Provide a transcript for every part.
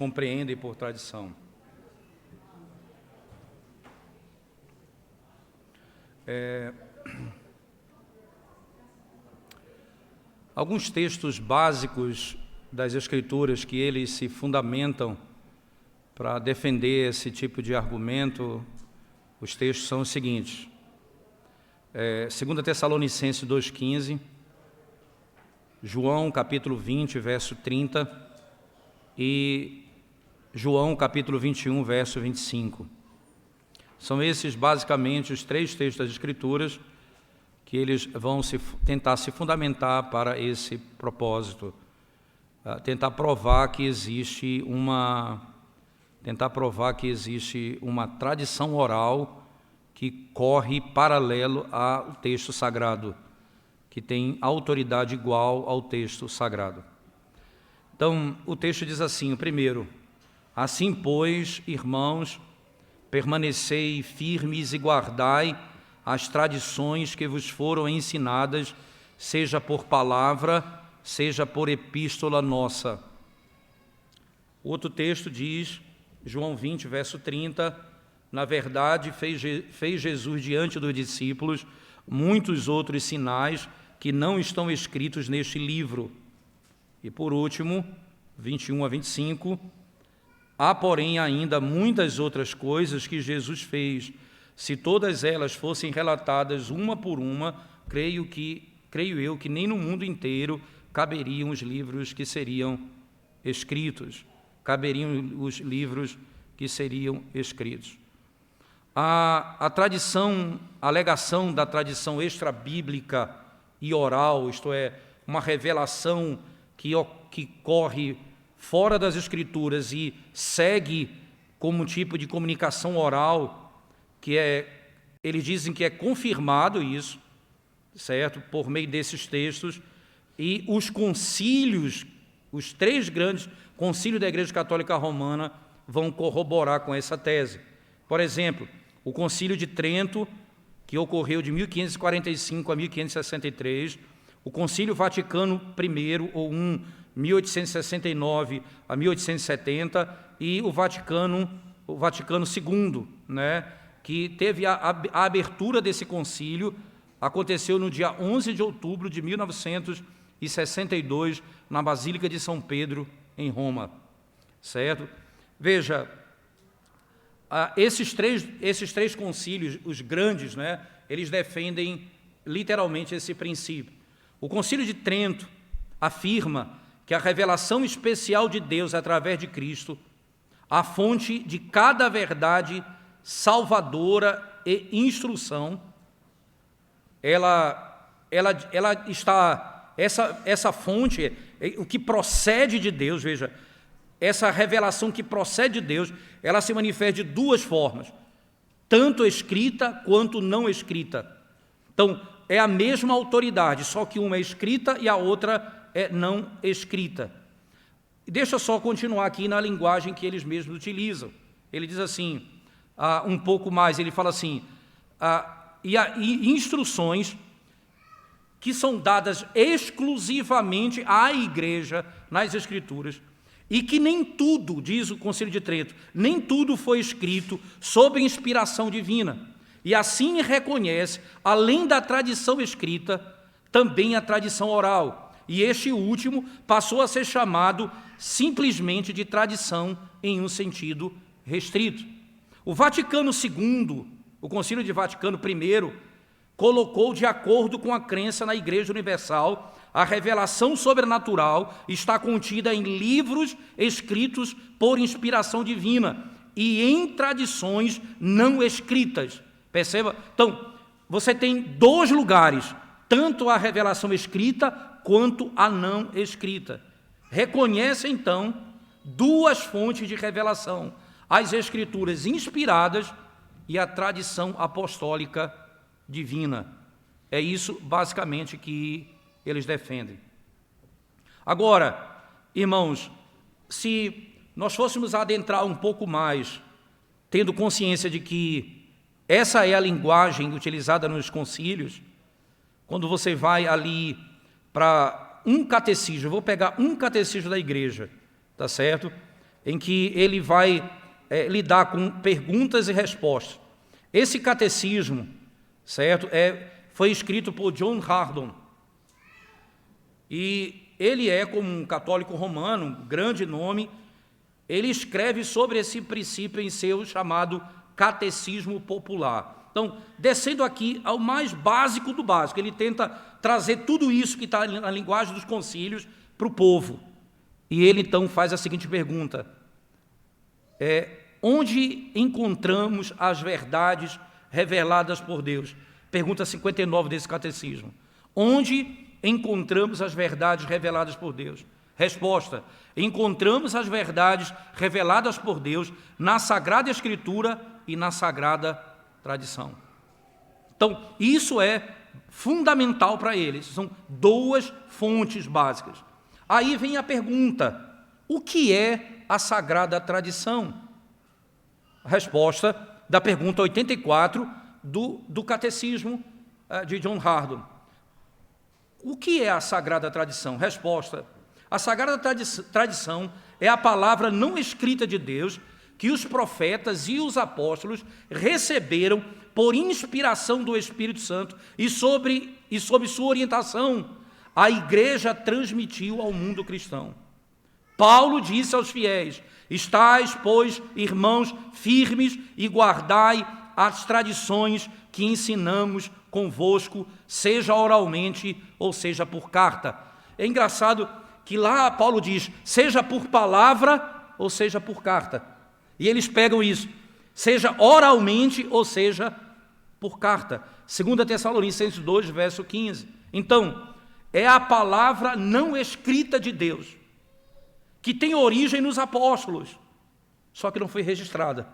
compreendem por tradição. Alguns textos básicos das Escrituras que eles se fundamentam para defender esse tipo de argumento, os textos são os seguintes. 2 Tessalonicenses 2,15, João capítulo 20, verso 30 e João capítulo 21, verso 25. São esses basicamente os três textos das Escrituras que eles vão tentar se fundamentar para esse propósito, tentar provar que existe uma tradição oral que corre paralelo ao texto sagrado, que tem autoridade igual ao texto sagrado. Então, o texto diz assim, o primeiro: assim, pois, irmãos, permanecei firmes e guardai as tradições que vos foram ensinadas, seja por palavra, seja por epístola nossa. Outro texto diz, João 20, verso 30, na verdade fez Jesus diante dos discípulos muitos outros sinais que não estão escritos neste livro. E por último, 21 a 25, há porém ainda muitas outras coisas que Jesus fez. Se todas elas fossem relatadas uma por uma, creio eu que nem no mundo inteiro caberiam os livros que seriam escritos. A alegação da tradição extra-bíblica e oral, isto é, uma revelação que corre fora das Escrituras e segue como um tipo de comunicação oral, eles dizem que é confirmado isso, certo? Por meio desses textos, e os concílios, os três grandes concílios da Igreja Católica Romana vão corroborar com essa tese. Por exemplo, o Concílio de Trento, que ocorreu de 1545 a 1563, o Concílio Vaticano I, ou 1869 a 1870, e o Vaticano II, né, que teve a abertura desse concílio, aconteceu no dia 11 de outubro de 1962, na Basílica de São Pedro, em Roma, certo? Veja, esses três concílios, os grandes, né, eles defendem literalmente esse princípio. O Concílio de Trento afirma que a revelação especial de Deus através de Cristo, a fonte de cada verdade salvadora e instrução, essa fonte, o que procede de Deus, veja, essa revelação que procede de Deus, ela se manifesta de duas formas, tanto escrita quanto não escrita. Então, é a mesma autoridade, só que uma é escrita e a outra é não escrita. Deixa eu só continuar aqui na linguagem que eles mesmos utilizam. Ele diz assim, um pouco mais, ele fala assim, e instruções que são dadas exclusivamente à Igreja nas Escrituras, e que nem tudo, diz o Concílio de Trento, nem tudo foi escrito sob inspiração divina, e assim reconhece, além da tradição escrita, também a tradição oral, e este último passou a ser chamado simplesmente de tradição em um sentido restrito. O Vaticano II, o Concílio de Vaticano I, colocou de acordo com a crença na Igreja Universal, a revelação sobrenatural está contida em livros escritos por inspiração divina e em tradições não escritas. Perceba? Então, você tem dois lugares, tanto a revelação escrita quanto a não escrita. Reconhece, então, duas fontes de revelação: as Escrituras inspiradas e a tradição apostólica divina. É isso, basicamente, que eles defendem. Agora, irmãos, se nós fôssemos adentrar um pouco mais, tendo consciência de que essa é a linguagem utilizada nos concílios, quando você vai ali para um catecismo, eu vou pegar um catecismo da igreja, tá certo? em que ele vai lidar com perguntas e respostas. Esse catecismo, certo, foi escrito por John Hardon, e ele como um católico romano, um grande nome, ele escreve sobre esse princípio em seu chamado Catecismo Popular. Então, descendo aqui ao mais básico do básico, ele tenta trazer tudo isso que está na linguagem dos concílios para o povo. E ele, então, faz a seguinte pergunta: onde encontramos as verdades reveladas por Deus? Pergunta 59 desse catecismo. Onde encontramos as verdades reveladas por Deus? Resposta: encontramos as verdades reveladas por Deus na Sagrada Escritura e na Sagrada Tradição. Então, isso é fundamental para eles. São duas fontes básicas. Aí vem a pergunta: o que é a Sagrada Tradição? A resposta da pergunta 84 do Catecismo de John Hardon. O que é a Sagrada Tradição? Resposta: a Sagrada Tradição é a palavra não escrita de Deus que os profetas e os apóstolos receberam por inspiração do Espírito Santo e sob sua orientação, a Igreja transmitiu ao mundo cristão. Paulo disse aos fiéis: estais, pois, irmãos, firmes e guardai as tradições que ensinamos convosco, seja oralmente ou seja por carta. É engraçado que lá Paulo diz, seja por palavra ou seja por carta. E eles pegam isso, seja oralmente ou seja por carta. 2 Tessalonicenses 2, verso 15. Então, é a palavra não escrita de Deus, que tem origem nos apóstolos, só que não foi registrada.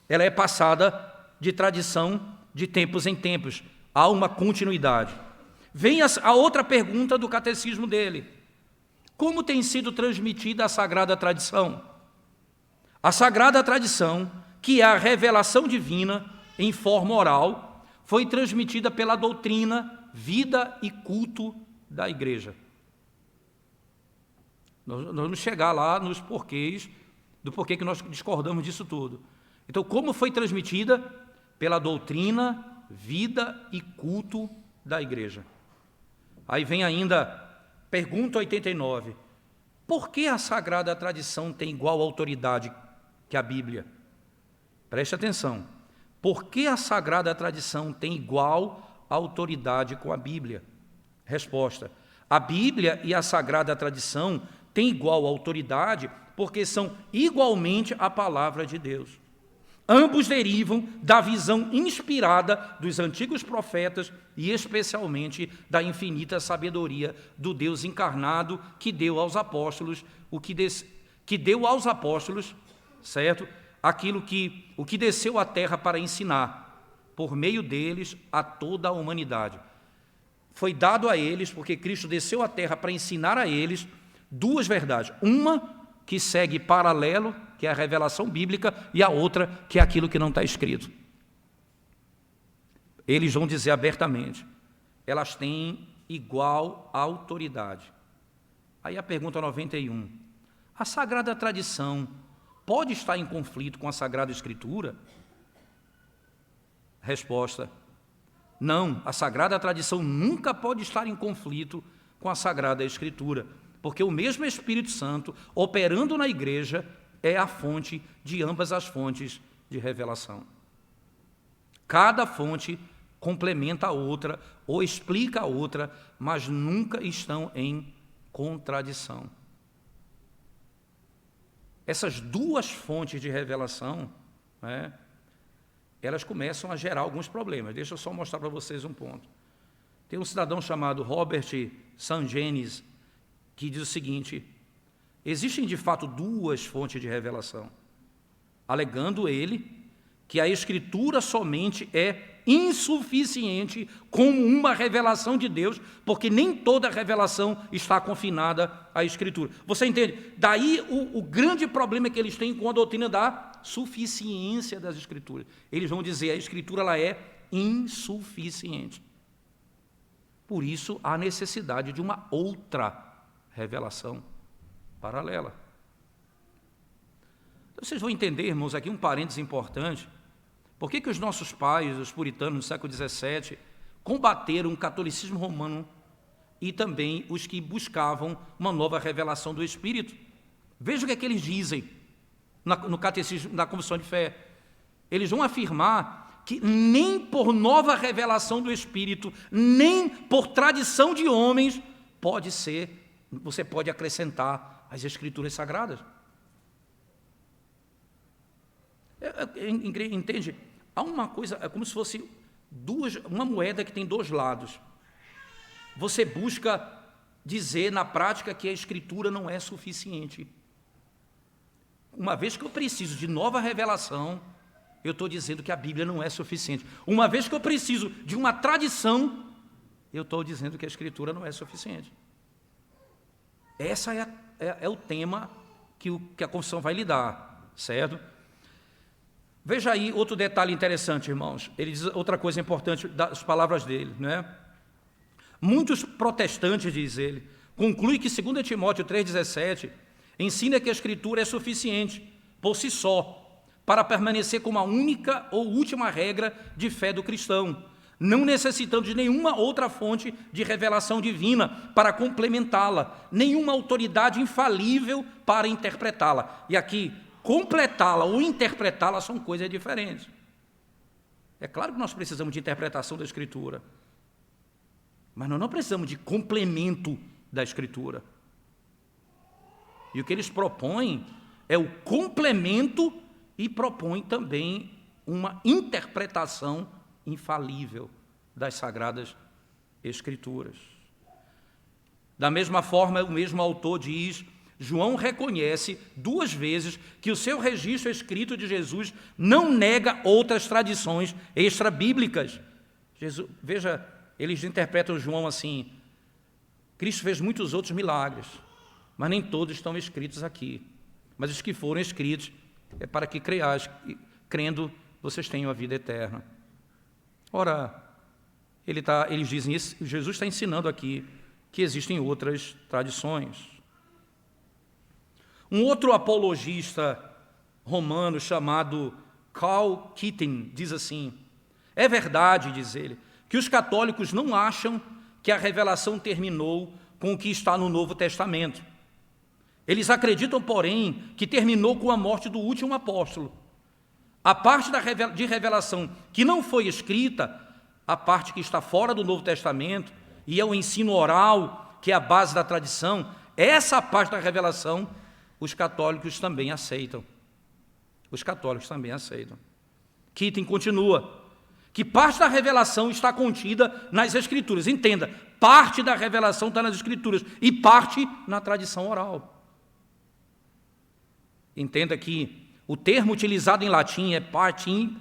Ela é passada de tradição de tempos em tempos. Há uma continuidade. Vem a outra pergunta do catecismo dele. Como tem sido transmitida a Sagrada Tradição? A Sagrada Tradição, que é a revelação divina em forma oral, foi transmitida pela doutrina, vida e culto da Igreja. Nós vamos chegar lá nos porquês, do porquê que nós discordamos disso tudo. Então, como foi transmitida? Pela doutrina, vida e culto da Igreja. Aí vem ainda, pergunta 89. Por que a Sagrada Tradição tem igual autoridade que a Bíblia? Preste atenção. Por que a Sagrada Tradição tem igual autoridade com a Bíblia? Resposta: a Bíblia e a Sagrada Tradição têm igual autoridade porque são igualmente a palavra de Deus. Ambos derivam da visão inspirada dos antigos profetas e especialmente da infinita sabedoria do Deus encarnado que deu aos apóstolos certo? O que desceu à terra para ensinar, por meio deles, a toda a humanidade. Foi dado a eles, porque Cristo desceu à terra para ensinar a eles duas verdades. Uma que segue paralelo, que é a revelação bíblica, e a outra que é aquilo que não está escrito. Eles vão dizer abertamente, elas têm igual autoridade. Aí a pergunta 91, a Sagrada Tradição pode estar em conflito com a Sagrada Escritura? Resposta: não, a Sagrada Tradição nunca pode estar em conflito com a Sagrada Escritura, porque o mesmo Espírito Santo, operando na Igreja, é a fonte de ambas as fontes de revelação. Cada fonte complementa a outra ou explica a outra, mas nunca estão em contradição. Essas duas fontes de revelação, elas começam a gerar alguns problemas. Deixa eu só mostrar para vocês um ponto. Tem um cidadão chamado Robert Sangenis, que diz o seguinte: existem de fato duas fontes de revelação, alegando ele que a Escritura somente é insuficiente como uma revelação de Deus, porque nem toda revelação está confinada à Escritura. Você entende? Daí o grande problema que eles têm com a doutrina da suficiência das Escrituras. Eles vão dizer, a Escritura ela é insuficiente. Por isso, há necessidade de uma outra revelação paralela. Vocês vão entender, irmãos, aqui um parênteses importante. Por que os nossos pais, os puritanos do século XVII, combateram o catolicismo romano e também os que buscavam uma nova revelação do Espírito? Veja o que é que eles dizem no catecismo, na confissão de fé. Eles vão afirmar que nem por nova revelação do Espírito, nem por tradição de homens, você pode acrescentar as Escrituras Sagradas. Entende? Há uma coisa, é como se fosse uma moeda que tem dois lados. Você busca dizer na prática que a Escritura não é suficiente. Uma vez que eu preciso de nova revelação, eu estou dizendo que a Bíblia não é suficiente. Uma vez que eu preciso de uma tradição, eu estou dizendo que a Escritura não é suficiente. Esse é o tema que a confissão vai lidar, certo? Veja aí outro detalhe interessante, irmãos. Ele diz outra coisa importante das palavras dele, né? Muitos protestantes, diz ele, concluem que 2 Timóteo 3,17 ensina que a Escritura é suficiente por si só para permanecer como a única ou última regra de fé do cristão, não necessitando de nenhuma outra fonte de revelação divina para complementá-la, nenhuma autoridade infalível para interpretá-la. E aqui, completá-la ou interpretá-la são coisas diferentes. É claro que nós precisamos de interpretação da Escritura, mas nós não precisamos de complemento da Escritura. E o que eles propõem é o complemento e propõem também uma interpretação infalível das Sagradas Escrituras. Da mesma forma, o mesmo autor diz, João reconhece 2 vezes que o seu registro escrito de Jesus não nega outras tradições extra-bíblicas. Veja, eles interpretam João assim, Cristo fez muitos outros milagres, mas nem todos estão escritos aqui. Mas os que foram escritos é para que creiais, crendo, vocês tenham a vida eterna. Ora, eles dizem isso, Jesus está ensinando aqui que existem outras tradições. Um outro apologista romano chamado Karl Keating diz assim, é verdade, diz ele, que os católicos não acham que a revelação terminou com o que está no Novo Testamento. Eles acreditam, porém, que terminou com a morte do último apóstolo. A parte de revelação que não foi escrita, a parte que está fora do Novo Testamento, e é o ensino oral, que é a base da tradição, essa parte da revelação, os católicos também aceitam. Os católicos também aceitam. Keating continua, que parte da revelação está contida nas Escrituras. Entenda, parte da revelação está nas Escrituras e parte na tradição oral. Entenda que o termo utilizado em latim é partim,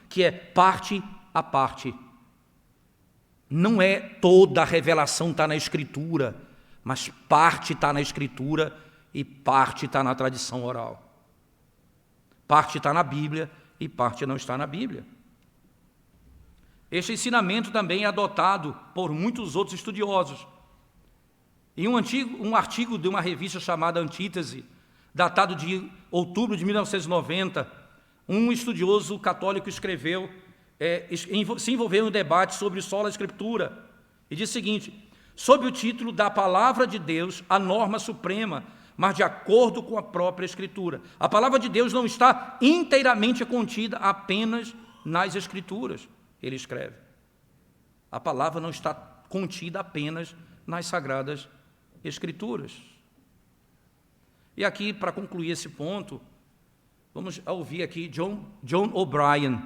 que é parte a parte. Não é toda a revelação está na Escritura, mas parte está na Escritura e parte está na tradição oral. Parte está na Bíblia e parte não está na Bíblia. Este ensinamento também é adotado por muitos outros estudiosos. Em um artigo de uma revista chamada Antítese, datado de outubro de 1990, um estudioso católico escreveu, se envolveu em um debate sobre sola escritura, e diz o seguinte, sob o título da Palavra de Deus, a norma suprema, mas de acordo com a própria Escritura. A Palavra de Deus não está inteiramente contida apenas nas Escrituras, ele escreve. A Palavra não está contida apenas nas Sagradas Escrituras. E aqui, para concluir esse ponto, vamos ouvir aqui John O'Brien,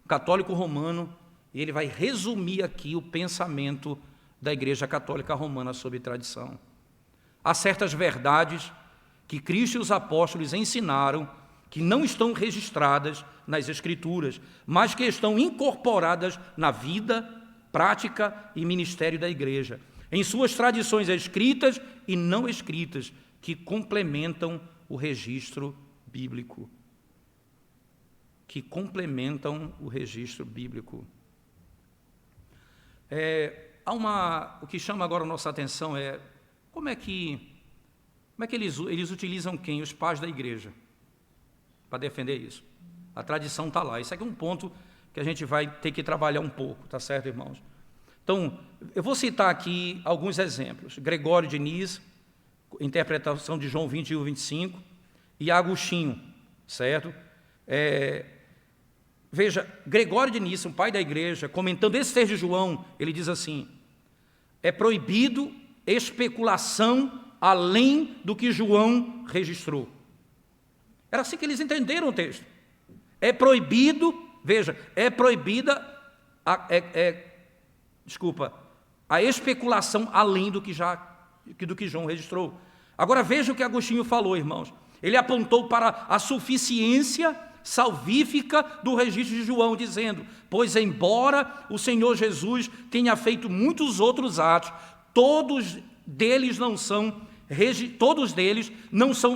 católico romano, e ele vai resumir aqui o pensamento da Igreja Católica Romana sobre tradição. Há certas verdades que Cristo e os apóstolos ensinaram que não estão registradas nas Escrituras, mas que estão incorporadas na vida, prática e ministério da Igreja, em suas tradições escritas e não escritas, que complementam o registro bíblico. Que complementam o registro bíblico. O que chama agora a nossa atenção é como é que Como é que eles utilizam quem? Os pais da igreja, para defender isso. A tradição está lá. Isso aqui é um ponto que a gente vai ter que trabalhar um pouco, tá certo, irmãos? Então, eu vou citar aqui alguns exemplos. Gregório de Nisa, interpretação de João 21, 25, e Agostinho, certo? Veja, Gregório de Nisa, um pai da igreja, comentando esse texto de João, ele diz assim: é proibido especulação além do que João registrou. Era assim que eles entenderam o texto. É proibido, veja, é proibida a especulação além do que João registrou. Agora veja o que Agostinho falou, irmãos. Ele apontou para a suficiência salvífica do registro de João, dizendo: pois embora o Senhor Jesus tenha feito muitos outros atos, todos deles não são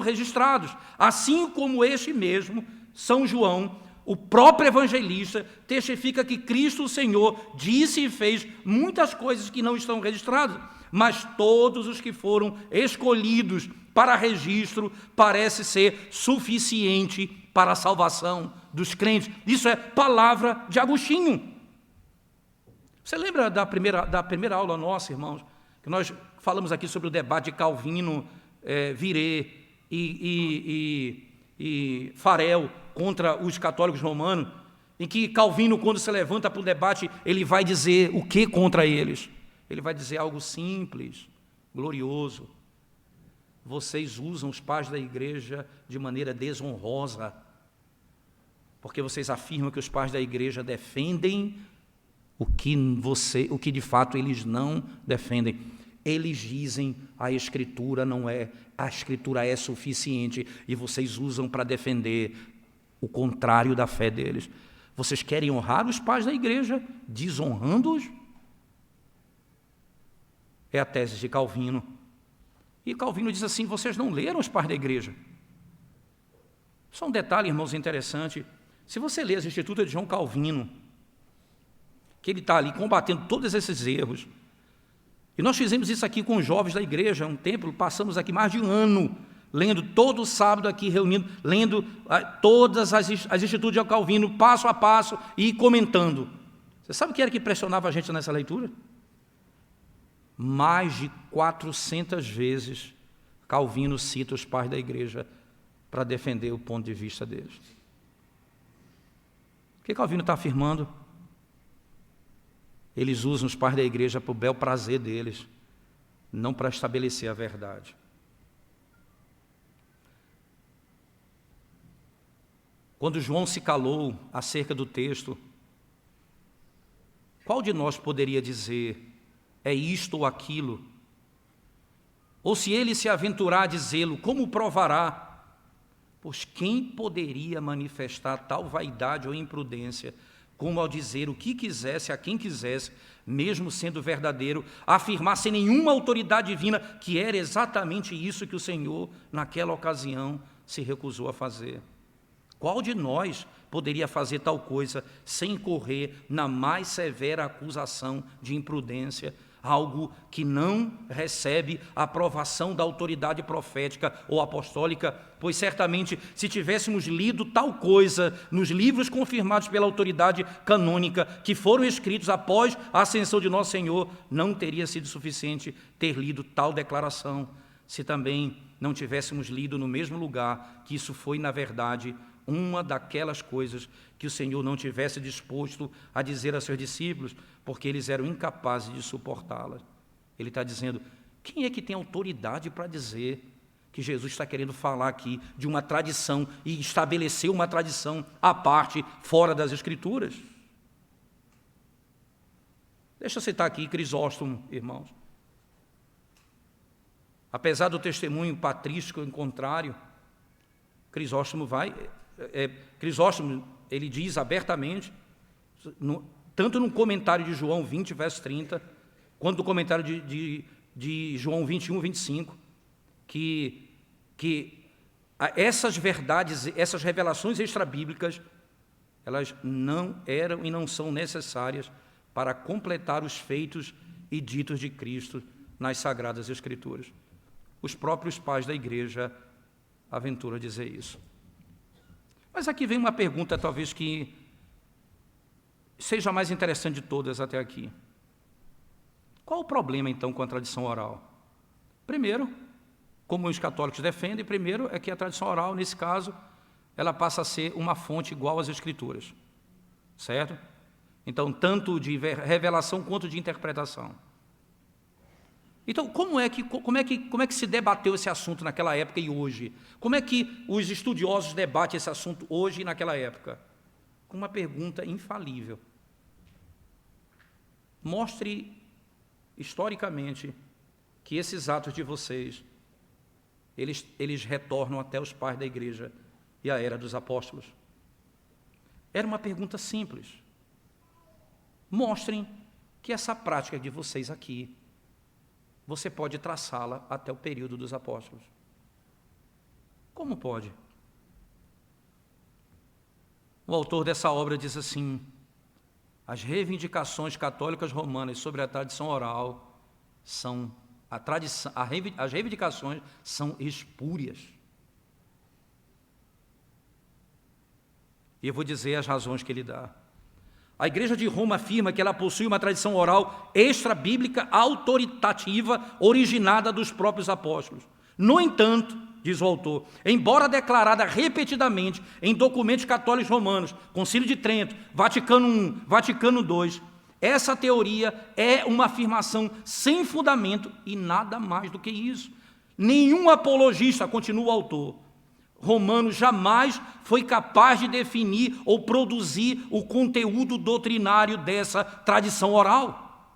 registrados, assim como este mesmo, São João, o próprio evangelista, testifica que Cristo, o Senhor, disse e fez muitas coisas que não estão registradas, mas todos os que foram escolhidos para registro parece ser suficiente para a salvação dos crentes. Isso é palavra de Agostinho. Você lembra da primeira aula nossa, irmãos, que nós falamos aqui sobre o debate de Calvino, Viré e Farel contra os católicos romanos, em que Calvino, quando se levanta para o debate, ele vai dizer o que contra eles? Ele vai dizer algo simples, glorioso: vocês usam os pais da igreja de maneira desonrosa, porque vocês afirmam que os pais da igreja defendem o que de fato eles não defendem. Eles dizem: a Escritura é suficiente, e vocês usam para defender o contrário da fé deles. Vocês querem honrar os pais da igreja, desonrando-os? É a tese de Calvino. E Calvino diz assim: vocês não leram os pais da igreja. Só um detalhe, irmãos, interessante. Se você ler as Institutas de João Calvino, que ele está ali combatendo todos esses erros, e nós fizemos isso aqui com os jovens da igreja, um tempo, passamos aqui mais de um ano, lendo todo sábado aqui, reunindo, lendo todas as Institutas de João Calvino, passo a passo, e comentando. Você sabe o que era que impressionava a gente nessa leitura? Mais de 400 vezes Calvino cita os pais da igreja para defender o ponto de vista deles. O que Calvino está afirmando? Eles usam os pais da igreja para o bel prazer deles, não para estabelecer a verdade. Quando João se calou acerca do texto, qual de nós poderia dizer: é isto ou aquilo? Ou se ele se aventurar a dizê-lo, como provará? Pois quem poderia manifestar tal vaidade ou imprudência, como ao dizer o que quisesse a quem quisesse, mesmo sendo verdadeiro, afirmar sem nenhuma autoridade divina que era exatamente isso que o Senhor, naquela ocasião, se recusou a fazer? Qual de nós poderia fazer tal coisa sem incorrer na mais severa acusação de imprudência, algo que não recebe a aprovação da autoridade profética ou apostólica? Pois certamente, se tivéssemos lido tal coisa nos livros confirmados pela autoridade canônica, que foram escritos após a ascensão de nosso Senhor, não teria sido suficiente ter lido tal declaração, se também não tivéssemos lido no mesmo lugar que isso foi, na verdade, uma daquelas coisas que o Senhor não tivesse disposto a dizer a seus discípulos, porque eles eram incapazes de suportá-las. Ele está dizendo: quem é que tem autoridade para dizer que Jesus está querendo falar aqui de uma tradição e estabelecer uma tradição à parte, fora das Escrituras? Deixa eu citar aqui Crisóstomo, irmãos. Apesar do testemunho patrístico em contrário, Crisóstomo ele diz abertamente, tanto no comentário de João 20, verso 30, quanto no comentário de João 21, 25, que essas verdades, essas revelações extrabíblicas, elas não eram e não são necessárias para completar os feitos e ditos de Cristo nas Sagradas Escrituras. os próprios pais da igreja aventuram a dizer isso. Mas aqui vem uma pergunta, talvez que seja a mais interessante de todas até aqui. Qual o problema, então, com a tradição oral? Primeiro, como os católicos defendem, primeiro é que a tradição oral, nesse caso, ela passa a ser uma fonte igual às Escrituras, certo? Então, tanto de revelação quanto de interpretação. Então, como é que se debateu esse assunto naquela época e hoje? Como é que os estudiosos debatem esse assunto hoje e naquela época? Com uma pergunta infalível. Mostre, historicamente, que esses atos de vocês, eles retornam até os pais da igreja e a era dos apóstolos. Era uma pergunta simples. Mostrem que essa prática de vocês aqui, você pode traçá-la até o período dos apóstolos. Como pode? O autor dessa obra diz assim: as reivindicações católicas romanas sobre a tradição oral são as reivindicações são espúrias. E eu vou dizer as razões que ele dá. A Igreja de Roma afirma que ela possui uma tradição oral extra-bíblica autoritativa, originada dos próprios apóstolos. No entanto, diz o autor, embora declarada repetidamente em documentos católicos romanos, Concílio de Trento, Vaticano I, Vaticano II, essa teoria é uma afirmação sem fundamento e nada mais do que isso. Nenhum apologista, continua o autor, romano jamais foi capaz de definir ou produzir o conteúdo doutrinário dessa tradição oral.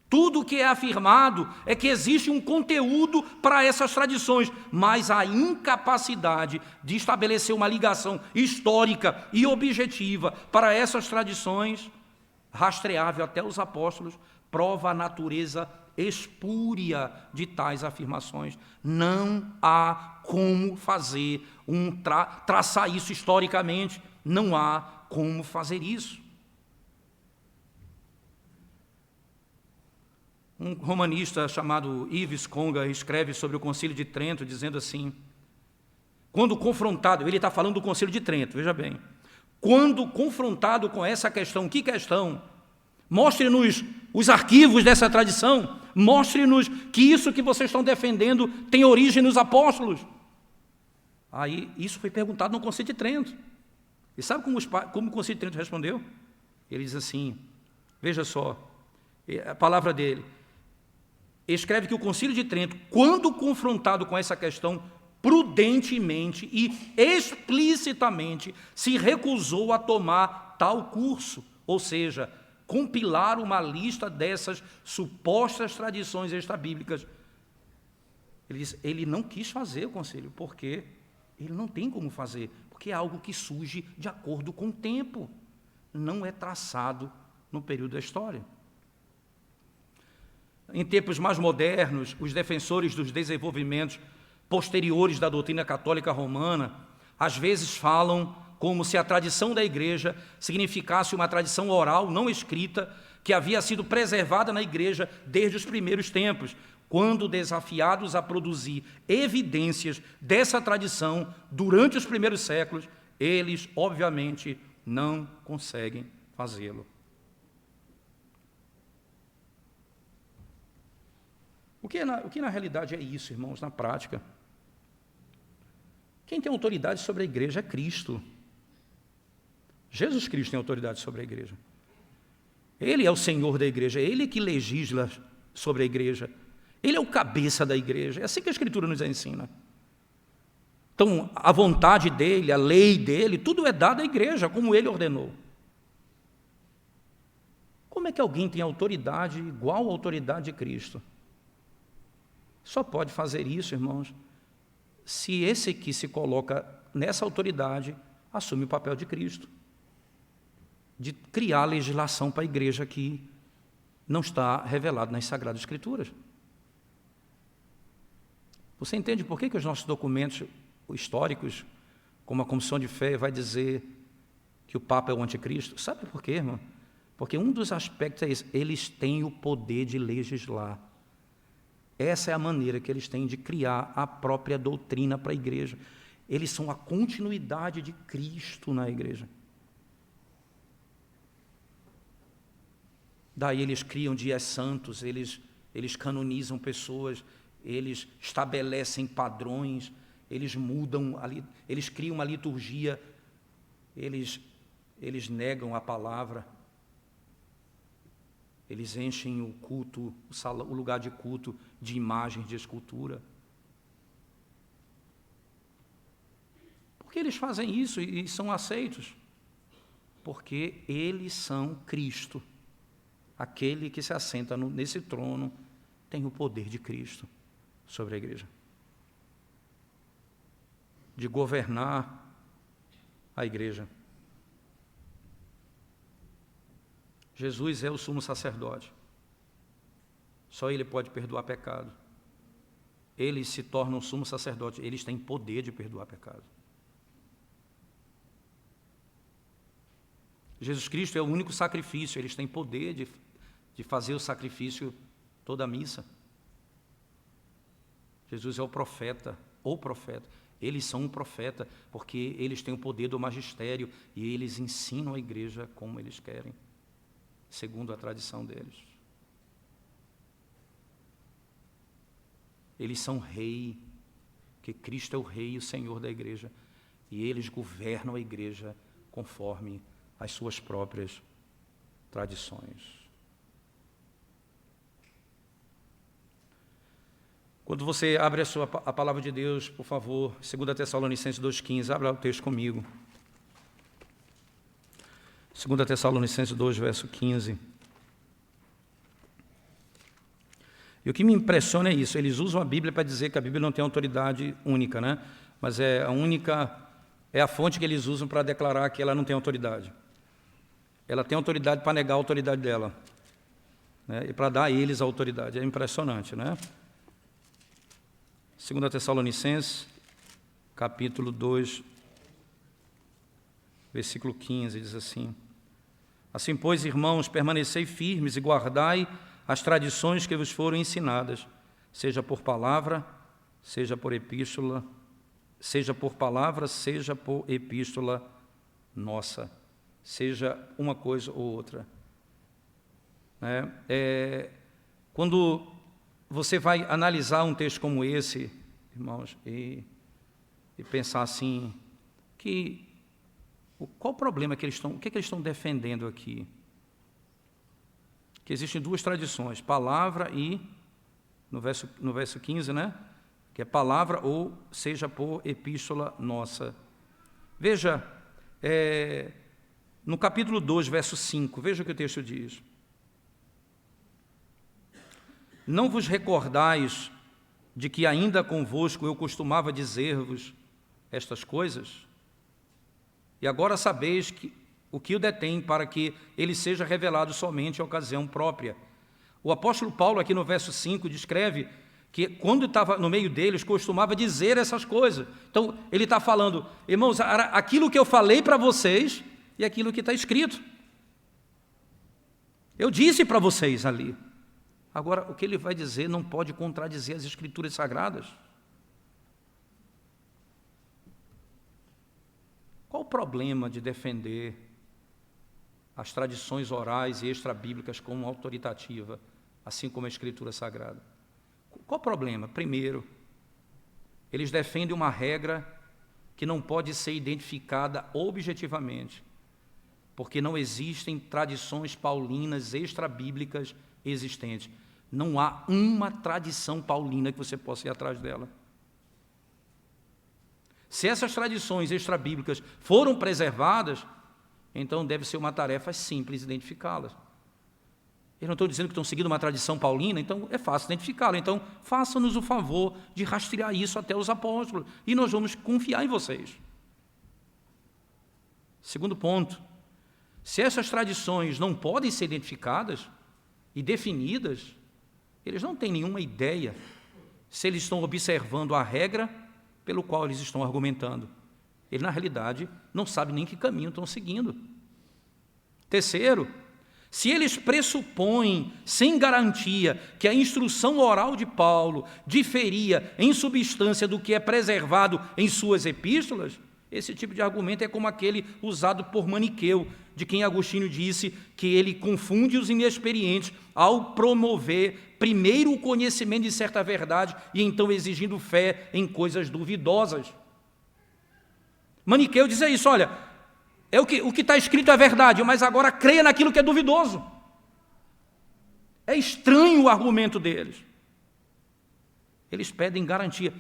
Tudo o que é afirmado é que existe um conteúdo para essas tradições, mas a incapacidade de estabelecer uma ligação histórica e objetiva para essas tradições, rastreável até os apóstolos, prova a natureza espúria de tais afirmações. Não há como fazer traçar isso historicamente, não há como fazer isso. Um romanista chamado Yves Conga escreve sobre o Concílio de Trento, dizendo assim: quando confrontado, ele está falando do Concílio de Trento, veja bem, quando confrontado com essa questão, que questão? Mostre-nos os arquivos dessa tradição, mostre-nos que isso que vocês estão defendendo tem origem nos apóstolos. Aí, isso foi perguntado no Concílio de Trento. E sabe como o Concílio de Trento respondeu? Ele diz assim, veja só, a palavra dele, escreve que o Concílio de Trento, quando confrontado com essa questão, prudentemente e explicitamente se recusou a tomar tal curso, ou seja, compilar uma lista dessas supostas tradições extrabíblicas. Ele diz, ele não quis fazer o concílio, porque ele não tem como fazer, porque é algo que surge de acordo com o tempo, não é traçado no período da história. Em tempos mais modernos, os defensores dos desenvolvimentos posteriores da doutrina católica romana, às vezes falam como se a tradição da igreja significasse uma tradição oral, não escrita, que havia sido preservada na igreja desde os primeiros tempos, quando desafiados a produzir evidências dessa tradição durante os primeiros séculos, eles, obviamente, não conseguem fazê-lo. O que na realidade é isso, irmãos, na prática? Quem tem autoridade sobre a igreja é Cristo. Jesus Cristo tem autoridade sobre a igreja. Ele é o Senhor da igreja, é Ele que legisla sobre a igreja. Ele é o cabeça da igreja, é assim que a Escritura nos ensina. Então, a vontade dEle, a lei dEle, tudo é dado à igreja, como Ele ordenou. Como é que alguém tem autoridade igual à autoridade de Cristo? Só pode fazer isso, irmãos, se esse que se coloca nessa autoridade assume o papel de Cristo, de criar legislação para a igreja que não está revelado nas Sagradas Escrituras. Você entende por que os nossos documentos históricos, como a Confissão de Fé, vai dizer que o Papa é o anticristo? Sabe por quê, irmão? Porque um dos aspectos é esse, eles têm o poder de legislar. Essa é a maneira que eles têm de criar a própria doutrina para a igreja. Eles são a continuidade de Cristo na igreja. Daí eles criam dias santos, eles canonizam pessoas, eles estabelecem padrões, eles mudam, eles criam uma liturgia, eles negam a palavra, eles enchem o culto, o lugar de culto, de imagens, de escultura. Por que eles fazem isso e são aceitos? Porque eles são Cristo. Aquele que se assenta nesse trono tem o poder de Cristo sobre a igreja, de governar a igreja. Jesus é o sumo sacerdote. Só Ele pode perdoar pecado. Eles se tornam sumo sacerdote. Eles têm poder de perdoar pecado. Jesus Cristo é o único sacrifício. Eles têm poder de fazer o sacrifício toda a missa. Jesus é o profeta. Eles são um profeta, porque eles têm o poder do magistério e eles ensinam a igreja como eles querem, segundo a tradição deles. Eles são rei, que Cristo é o rei e o Senhor da igreja, e eles governam a igreja conforme as suas próprias tradições. Quando você abre a palavra de Deus, por favor, 2 Tessalonicenses 2,15, abra o texto comigo. 2 Tessalonicenses 2, verso 15. E o que me impressiona é isso, eles usam a Bíblia para dizer que a Bíblia não tem autoridade única, né? Mas é a fonte que eles usam para declarar que ela não tem autoridade. Ela tem autoridade para negar a autoridade dela, né? E para dar a eles a autoridade. É impressionante, né? 2 Tessalonicenses, capítulo 2, versículo 15, diz assim: Assim, pois, irmãos, permanecei firmes e guardai as tradições que vos foram ensinadas, seja por palavra, seja por epístola, seja por palavra, seja por epístola nossa, seja uma coisa ou outra. Quando você vai analisar um texto como esse, irmãos, e pensar assim, qual o problema que eles estão, o que eles estão defendendo aqui? Que existem duas tradições, palavra e, no verso 15, né? Que é palavra ou seja por epístola nossa. Veja, no capítulo 2, verso 5, veja o que o texto diz. Não vos recordais de que ainda convosco eu costumava dizer-vos estas coisas? E agora sabeis o que o detém para que ele seja revelado somente em ocasião própria. O apóstolo Paulo, aqui no verso 5, descreve que quando estava no meio deles, costumava dizer essas coisas. Então, ele está falando, irmãos, aquilo que eu falei para vocês e aquilo que está escrito. Eu disse para vocês ali. Agora, o que ele vai dizer não pode contradizer as Escrituras Sagradas. Qual o problema de defender as tradições orais e extrabíblicas como autoritativa, assim como a Escritura Sagrada? Qual o problema? Primeiro, eles defendem uma regra que não pode ser identificada objetivamente, porque não existem tradições paulinas extrabíblicas existentes. Não há uma tradição paulina que você possa ir atrás dela. Se essas tradições extrabíblicas foram preservadas, então deve ser uma tarefa simples identificá-las. Eles não estão dizendo que estão seguindo uma tradição paulina, então é fácil identificá-la. Então, façam-nos o favor de rastrear isso até os apóstolos, e nós vamos confiar em vocês. Segundo ponto, se essas tradições não podem ser identificadas e definidas, eles não têm nenhuma ideia se eles estão observando a regra pelo qual eles estão argumentando. Eles, na realidade, não sabem nem que caminho estão seguindo. Terceiro, Se eles pressupõem, sem garantia, que a instrução oral de Paulo diferia em substância do que é preservado em suas epístolas, esse tipo de argumento é como aquele usado por Maniqueu, de quem Agostinho disse que ele confunde os inexperientes ao promover primeiro o conhecimento de certa verdade e então exigindo fé em coisas duvidosas. Maniqueu dizia isso, olha, o que está escrito é verdade, mas agora creia naquilo que é duvidoso. É estranho o argumento deles. Eles pedem garantia.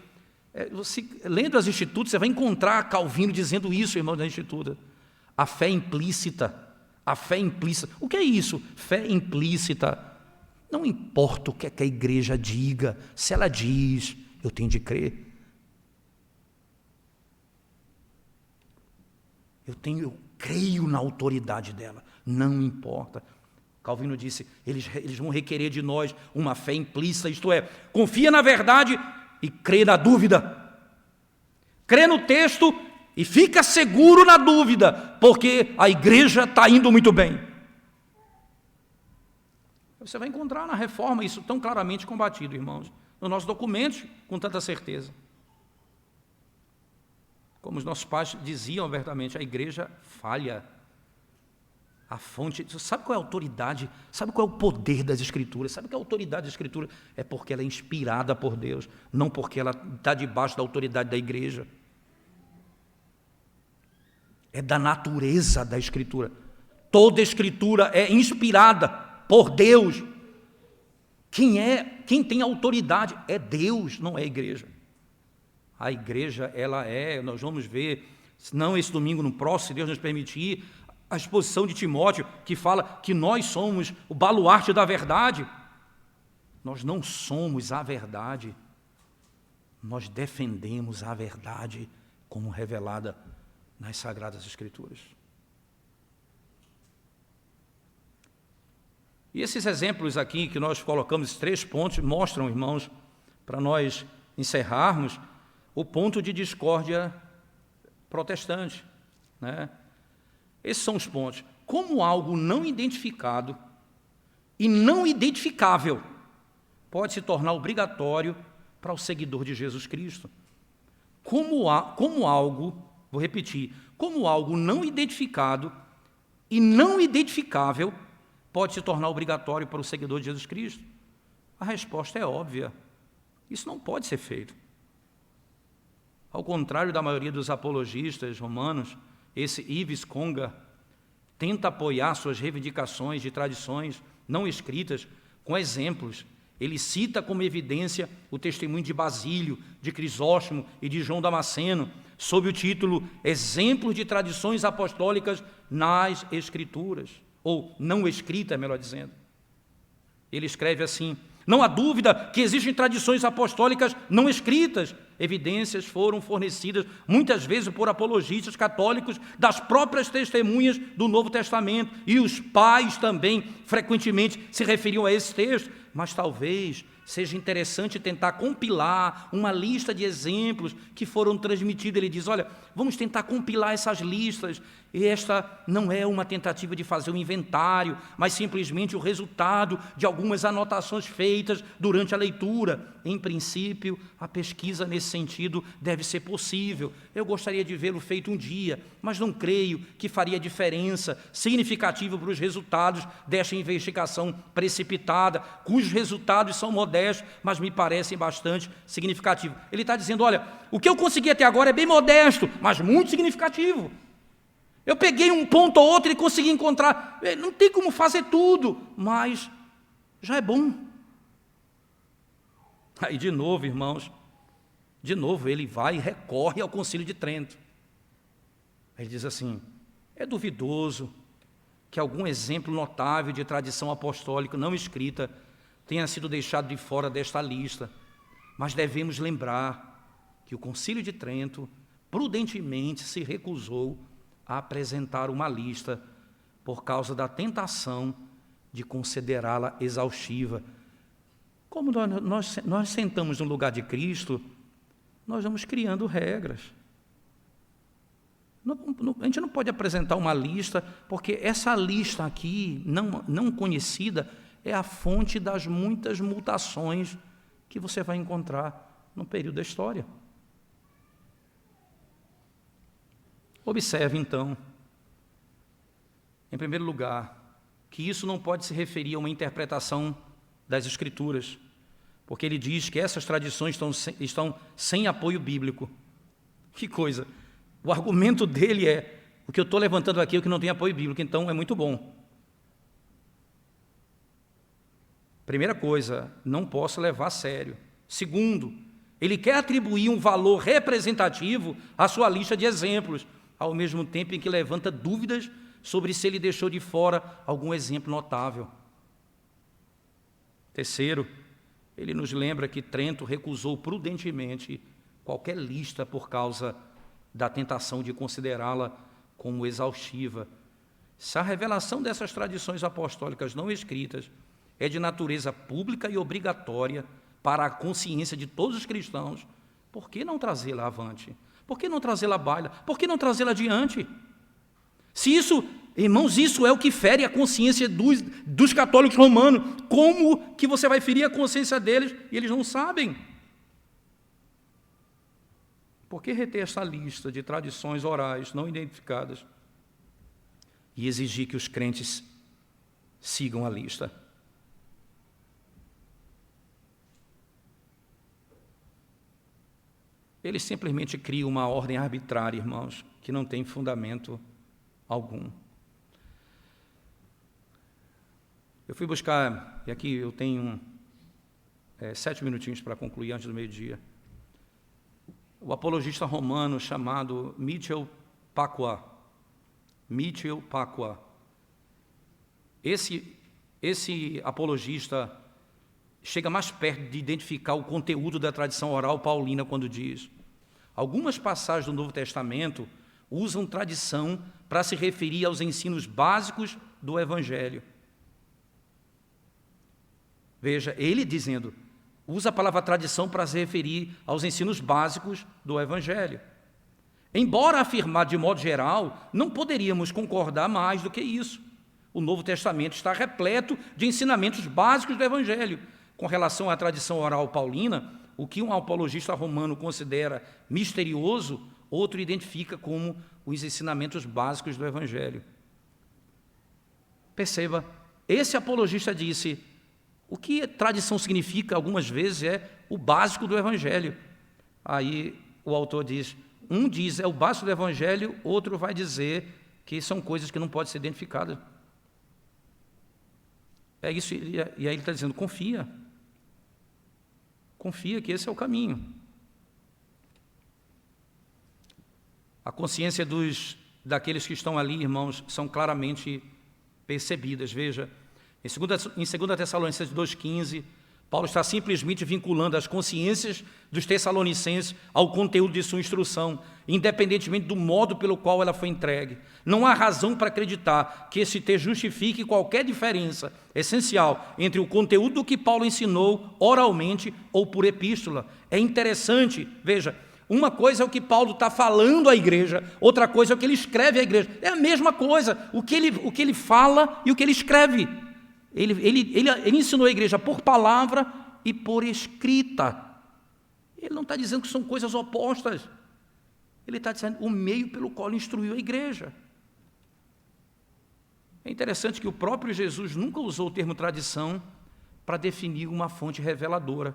Lendo as Institutas, você vai encontrar Calvino dizendo isso, irmão da Instituta. A fé implícita. A fé implícita. O que é isso? Fé implícita. Não importa o que a igreja diga, se ela diz, eu tenho de crer. Eu creio na autoridade dela, não importa. Calvino disse, eles vão requerer de nós uma fé implícita, isto é, confia na verdade e crê na dúvida. Crê no texto e fica seguro na dúvida, porque a igreja está indo muito bem. Você vai encontrar na Reforma isso tão claramente combatido, irmãos, nos nossos documentos, com tanta certeza. Como os nossos pais diziam abertamente, a igreja falha. A fonte, sabe qual é a autoridade? Sabe qual é o poder das Escrituras? Sabe que a autoridade da Escritura é porque ela é inspirada por Deus, não porque ela está debaixo da autoridade da igreja. É da natureza da Escritura. Toda Escritura é inspirada por Deus. Quem tem autoridade é Deus, não é a igreja. A igreja, nós vamos ver, se não esse domingo, no próximo, se Deus nos permitir, a exposição de Timóteo, que fala que nós somos o baluarte da verdade. Nós não somos a verdade, nós defendemos a verdade como revelada nas Sagradas Escrituras. E esses exemplos aqui que nós colocamos, esses 3 pontos, mostram, irmãos, para nós encerrarmos, o ponto de discórdia protestante, né? Esses são os pontos. Como algo não identificado e não identificável pode se tornar obrigatório para o seguidor de Jesus Cristo? Como algo, vou repetir, como algo não identificado e não identificável pode se tornar obrigatório para o seguidor de Jesus Cristo? A resposta é óbvia. Isso não pode ser feito. Ao contrário da maioria dos apologistas romanos, esse Yves Conga tenta apoiar suas reivindicações de tradições não escritas com exemplos. Ele cita como evidência o testemunho de Basílio, de Crisóstomo e de João Damasceno, sob o título Exemplos de Tradições Apostólicas nas Escrituras, ou não escrita, melhor dizendo. Ele escreve assim: não há dúvida que existem tradições apostólicas não escritas. Evidências foram fornecidas muitas vezes por apologistas católicos das próprias testemunhas do Novo Testamento, e os pais também frequentemente se referiam a esse texto, mas talvez seja interessante tentar compilar uma lista de exemplos que foram transmitidos. Ele diz, olha, vamos tentar compilar essas listas. E esta não é uma tentativa de fazer um inventário, mas simplesmente o resultado de algumas anotações feitas durante a leitura. Em princípio, a pesquisa nesse sentido deve ser possível. Eu gostaria de vê-lo feito um dia, mas não creio que faria diferença significativa para os resultados desta investigação precipitada, cujos resultados são modestos, mas me parecem bastante significativos. Ele está dizendo, olha, o que eu consegui até agora é bem modesto, mas muito significativo. Eu peguei um ponto ou outro e consegui encontrar. Não tem como fazer tudo, mas já é bom. Aí de novo, irmãos, ele vai e recorre ao Concílio de Trento. Ele diz assim, é duvidoso que algum exemplo notável de tradição apostólica não escrita tenha sido deixado de fora desta lista, mas devemos lembrar que o Concílio de Trento prudentemente se recusou a apresentar uma lista por causa da tentação de considerá-la exaustiva. Como nós sentamos no lugar de Cristo, nós vamos criando regras. A gente não pode apresentar uma lista, porque essa lista aqui, não conhecida, é a fonte das muitas mutações que você vai encontrar no período da história. Observe, então, em primeiro lugar, que isso não pode se referir a uma interpretação das Escrituras, porque ele diz que essas tradições estão sem apoio bíblico. Que coisa! O argumento dele é: o que eu estou levantando aqui é o que não tem apoio bíblico, então é muito bom. Primeira coisa, não posso levar a sério. Segundo, ele quer atribuir um valor representativo à sua lista de exemplos, ao mesmo tempo em que levanta dúvidas sobre se ele deixou de fora algum exemplo notável. Terceiro, ele nos lembra que Trento recusou prudentemente qualquer lista por causa da tentação de considerá-la como exaustiva. Se a revelação dessas tradições apostólicas não escritas é de natureza pública e obrigatória para a consciência de todos os cristãos, por que não trazê-la avante? Por que não trazê-la à baila? Por que não trazê-la adiante? Se isso, irmãos, isso é o que fere a consciência dos católicos romanos, como que você vai ferir a consciência deles e eles não sabem? Por que reter esta lista de tradições orais não identificadas e exigir que os crentes sigam a lista? Ele simplesmente cria uma ordem arbitrária, irmãos, que não tem fundamento algum. Eu fui buscar, e aqui eu tenho 7 minutinhos para concluir antes do meio-dia, o apologista romano chamado Michel Pacua. Michel Pacua. Esse apologista chega mais perto de identificar o conteúdo da tradição oral paulina quando diz: algumas passagens do Novo Testamento usam tradição para se referir aos ensinos básicos do Evangelho. Veja, ele dizendo, usa a palavra tradição para se referir aos ensinos básicos do Evangelho. Embora afirmar de modo geral, não poderíamos concordar mais do que isso. O Novo Testamento está repleto de ensinamentos básicos do Evangelho. Com relação à tradição oral paulina, o que um apologista romano considera misterioso, outro identifica como os ensinamentos básicos do Evangelho. Perceba, esse apologista disse: o que tradição significa, algumas vezes, é o básico do Evangelho. Aí o autor diz, um diz é o básico do Evangelho, outro vai dizer que são coisas que não podem ser identificadas. É isso, e aí ele está dizendo, confia que esse é o caminho. A consciência daqueles que estão ali, irmãos, são claramente percebidas. Veja, em 2 Tessalonicenses 2,15, Paulo está simplesmente vinculando as consciências dos tessalonicenses ao conteúdo de sua instrução, independentemente do modo pelo qual ela foi entregue. Não há razão para acreditar que esse texto justifique qualquer diferença essencial entre o conteúdo do que Paulo ensinou oralmente ou por epístola. É interessante, veja, uma coisa é o que Paulo está falando à igreja, outra coisa é o que ele escreve à igreja. É a mesma coisa, o que ele fala e o que ele escreve. Ele ensinou a igreja por palavra e por escrita. Ele não está dizendo que são coisas opostas. Ele está dizendo o meio pelo qual ele instruiu a igreja. É interessante que o próprio Jesus nunca usou o termo tradição para definir uma fonte reveladora,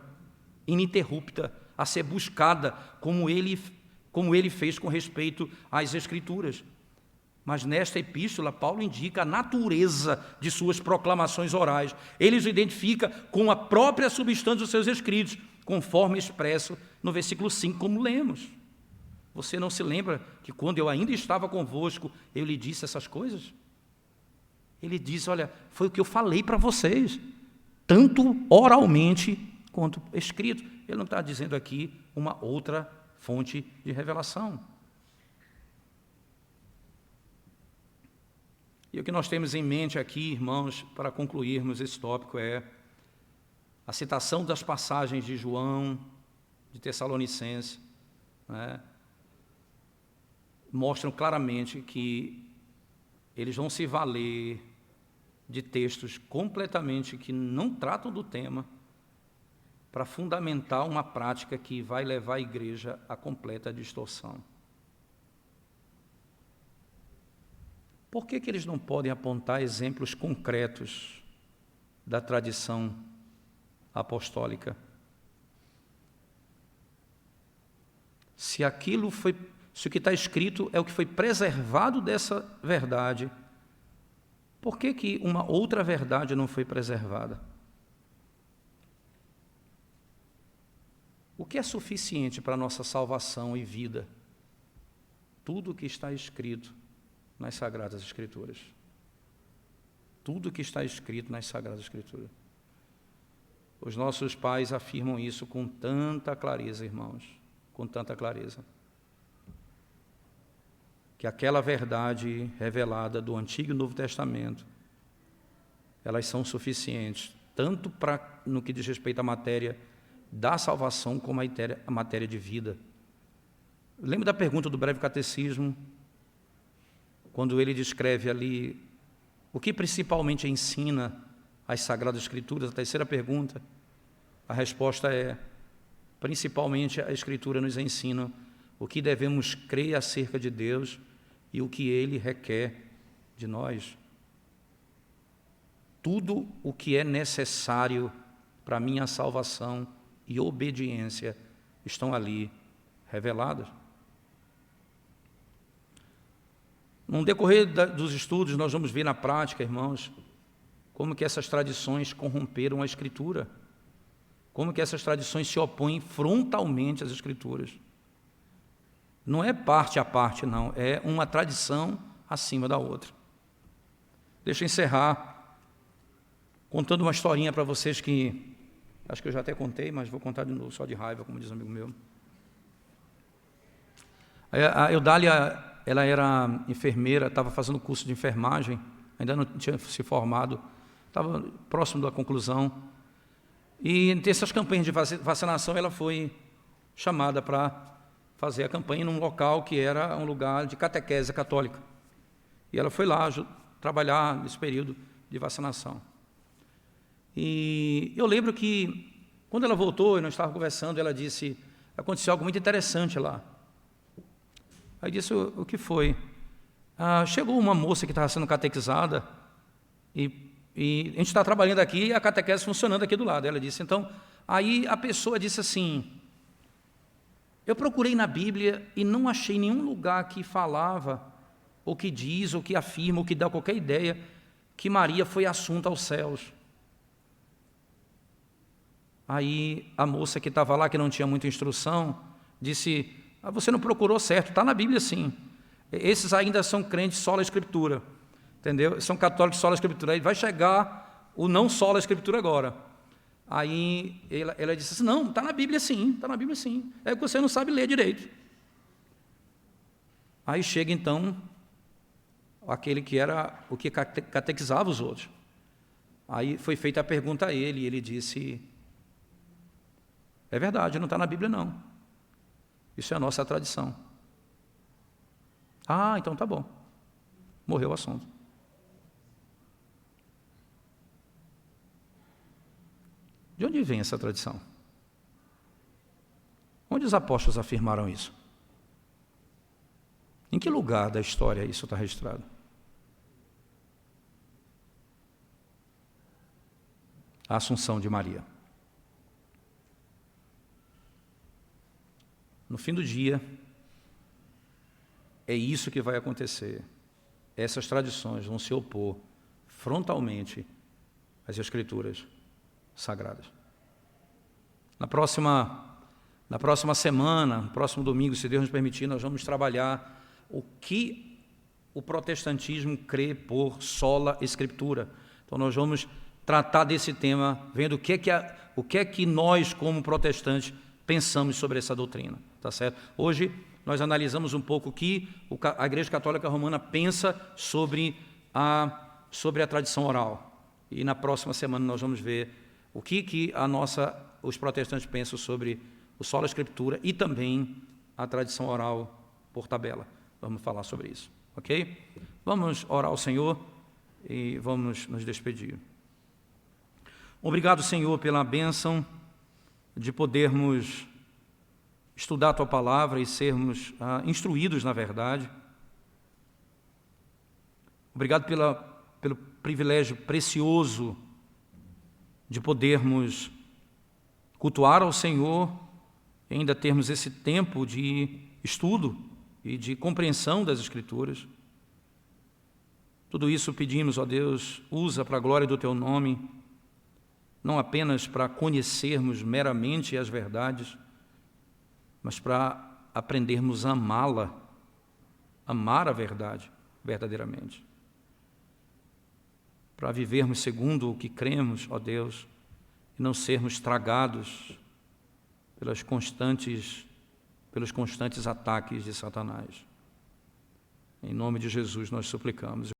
ininterrupta, a ser buscada, como ele fez com respeito às Escrituras. Mas nesta epístola, Paulo indica a natureza de suas proclamações orais. Ele os identifica com a própria substância dos seus escritos, conforme expresso no versículo 5, como lemos. Você não se lembra que quando eu ainda estava convosco, eu lhe disse essas coisas? Ele diz, olha, foi o que eu falei para vocês, tanto oralmente quanto escrito. Ele não está dizendo aqui uma outra fonte de revelação. E o que nós temos em mente aqui, irmãos, para concluirmos esse tópico é a citação das passagens de João, de Tessalonicenses, né? mostram claramente que eles vão se valer de textos completamente que não tratam do tema para fundamentar uma prática que vai levar a igreja à completa distorção. Por que eles não podem apontar exemplos concretos da tradição apostólica? Se o que está escrito é o que foi preservado dessa verdade, por que uma outra verdade não foi preservada? O que é suficiente para a nossa salvação e vida? Tudo o que está escrito nas Sagradas Escrituras. Tudo o que está escrito nas Sagradas Escrituras. Os nossos pais afirmam isso com tanta clareza, irmãos, com tanta clareza. Que aquela verdade revelada do Antigo e Novo Testamento, elas são suficientes, tanto no que diz respeito à matéria da salvação, como a matéria de vida. Lembra da pergunta do breve catecismo, quando ele descreve ali o que principalmente ensina as Sagradas Escrituras, a terceira pergunta, a resposta é: principalmente a Escritura nos ensina o que devemos crer acerca de Deus e o que Ele requer de nós. Tudo o que é necessário para a minha salvação e obediência estão ali revelados. No decorrer dos estudos, nós vamos ver na prática, irmãos, como que essas tradições corromperam a Escritura, como que essas tradições se opõem frontalmente às Escrituras. Não é parte a parte, não, é uma tradição acima da outra. Deixa eu encerrar contando uma historinha para vocês que acho que eu já até contei, mas vou contar de novo, só de raiva, como diz um amigo meu. A Eudália, ela era enfermeira, estava fazendo curso de enfermagem, ainda não tinha se formado, estava próximo da conclusão. E entre essas campanhas de vacinação, ela foi chamada para fazer a campanha num local que era um lugar de catequese católica. E ela foi lá trabalhar nesse período de vacinação. E eu lembro que, quando ela voltou, e nós estávamos conversando, ela disse: aconteceu algo muito interessante lá. Aí disse: o que foi? Chegou uma moça que estava sendo catequizada, e a gente está trabalhando aqui, e a catequese funcionando aqui do lado. Ela disse, então, aí a pessoa disse assim: eu procurei na Bíblia e não achei nenhum lugar que falava, ou que diz, ou que afirma, ou que dá qualquer ideia que Maria foi assunta aos céus. Aí a moça que estava lá, que não tinha muita instrução, disse: você não procurou certo, está na Bíblia sim. Esses ainda são crentes sola Escritura, entendeu? São católicos sola Escritura. Aí vai chegar o não sola Escritura agora. Aí ela disse assim: não, está na Bíblia sim, está na Bíblia sim. É que você não sabe ler direito. Aí chega então aquele que era o que catequizava os outros. Aí foi feita a pergunta a ele, e ele disse: é verdade, não está na Bíblia não. Isso é a nossa tradição. Então tá bom. Morreu o assunto. De onde vem essa tradição? Onde os apóstolos afirmaram isso? Em que lugar da história isso está registrado? A Assunção de Maria. No fim do dia, é isso que vai acontecer. Essas tradições vão se opor frontalmente às Escrituras Sagradas. Na próxima semana, no próximo domingo, se Deus nos permitir, nós vamos trabalhar o que o protestantismo crê por sola Escritura. Então, nós vamos tratar desse tema, vendo o que é que nós, como protestantes, pensamos sobre essa doutrina, tá certo? Hoje nós analisamos um pouco o que a Igreja Católica Romana pensa sobre a tradição oral. E na próxima semana nós vamos ver o que os protestantes pensam sobre o sola Escritura e também a tradição oral por tabela. vamos falar sobre isso, ok? Vamos orar ao Senhor e vamos nos despedir. Obrigado, Senhor, pela bênção de podermos estudar a Tua Palavra e sermos instruídos na verdade. Obrigado pelo privilégio precioso de podermos cultuar ao Senhor e ainda termos esse tempo de estudo e de compreensão das Escrituras. Tudo isso pedimos, ó Deus, usa para a glória do Teu nome, não apenas para conhecermos meramente as verdades, mas para aprendermos a amá-la, amar a verdade verdadeiramente. Para vivermos segundo o que cremos, ó Deus, e não sermos tragados pelos constantes ataques de Satanás. Em nome de Jesus nós suplicamos.